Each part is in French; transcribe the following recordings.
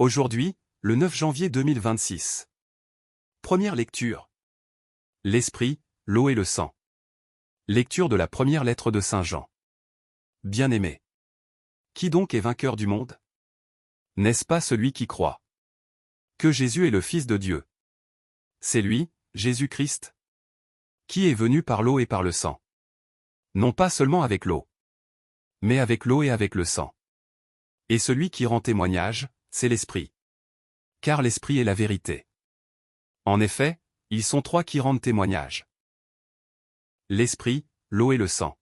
Aujourd'hui, le 9 janvier 2026. Première lecture. L'Esprit, l'eau et le sang. Lecture de la première lettre de Saint Jean. Bien-aimé. Qui donc est vainqueur du monde? N'est-ce pas celui qui croit que Jésus est le Fils de Dieu? C'est lui, Jésus-Christ, qui est venu par l'eau et par le sang. Non pas seulement avec l'eau, mais avec l'eau et avec le sang. Et celui qui rend témoignage, c'est l'Esprit. Car l'Esprit est la vérité. En effet, ils sont trois qui rendent témoignage. L'Esprit, l'eau et le sang.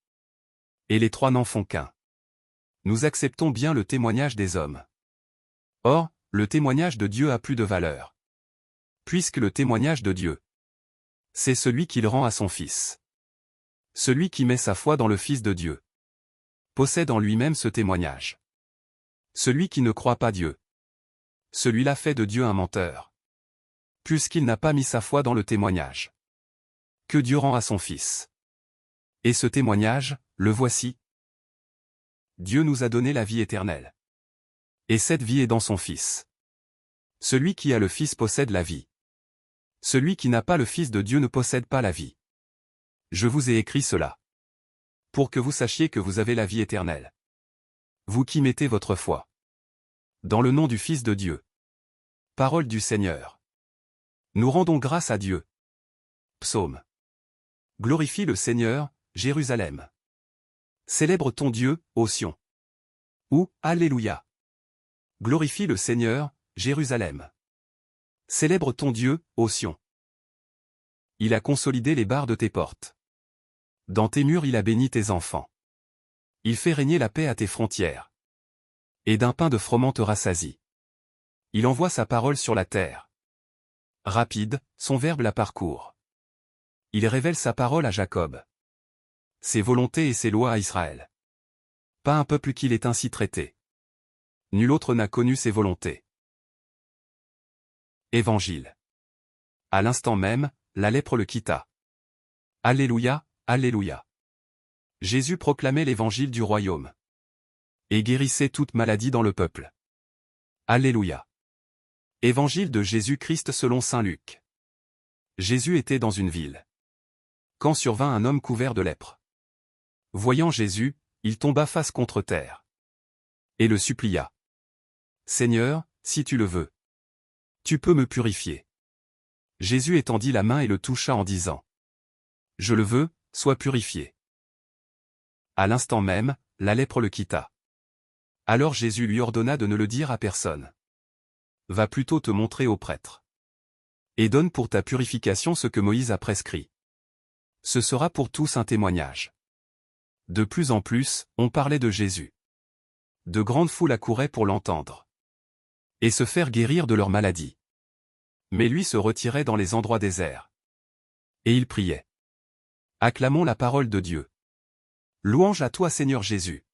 Et les trois n'en font qu'un. Nous acceptons bien le témoignage des hommes. Or, le témoignage de Dieu a plus de valeur. Puisque le témoignage de Dieu, c'est celui qu'il rend à son Fils. Celui qui met sa foi dans le Fils de Dieu possède en lui-même ce témoignage. Celui qui ne croit pas Dieu, celui-là fait de Dieu un menteur, puisqu'il n'a pas mis sa foi dans le témoignage que Dieu rend à son Fils. Et ce témoignage, le voici. Dieu nous a donné la vie éternelle. Et cette vie est dans son Fils. Celui qui a le Fils possède la vie. Celui qui n'a pas le Fils de Dieu ne possède pas la vie. Je vous ai écrit cela pour que vous sachiez que vous avez la vie éternelle. Vous qui mettez votre foi dans le nom du Fils de Dieu. Parole du Seigneur. Nous rendons grâce à Dieu. Psaume. Glorifie le Seigneur, Jérusalem. Célèbre ton Dieu, ô Sion. Ou, Alléluia. Glorifie le Seigneur, Jérusalem. Célèbre ton Dieu, ô Sion. Il a consolidé les barres de tes portes. Dans tes murs il a béni tes enfants. Il fait régner la paix à tes frontières. Et d'un pain de froment te rassasie. Il envoie sa parole sur la terre. Rapide, son verbe la parcourt. Il révèle sa parole à Jacob. Ses volontés et ses lois à Israël. Pas un peuple qu'il ait ainsi traité. Nul autre n'a connu ses volontés. Évangile. À l'instant même, la lèpre le quitta. Alléluia, Alléluia. Jésus proclamait l'évangile du royaume. Et guérissait toute maladie dans le peuple. Alléluia. Évangile de Jésus-Christ selon saint Luc. Jésus était dans une ville. Quand survint un homme couvert de lèpre. Voyant Jésus, il tomba face contre terre. Et le supplia. Seigneur, si tu le veux, tu peux me purifier. Jésus étendit la main et le toucha en disant. Je le veux, sois purifié. À l'instant même, la lèpre le quitta. Alors Jésus lui ordonna de ne le dire à personne. Va plutôt te montrer au prêtre. Et donne pour ta purification ce que Moïse a prescrit. Ce sera pour tous un témoignage. De plus en plus, on parlait de Jésus. De grandes foules accouraient pour l'entendre. Et se faire guérir de leur maladie. Mais lui se retirait dans les endroits déserts. Et il priait. Acclamons la parole de Dieu. Louange à toi Seigneur Jésus.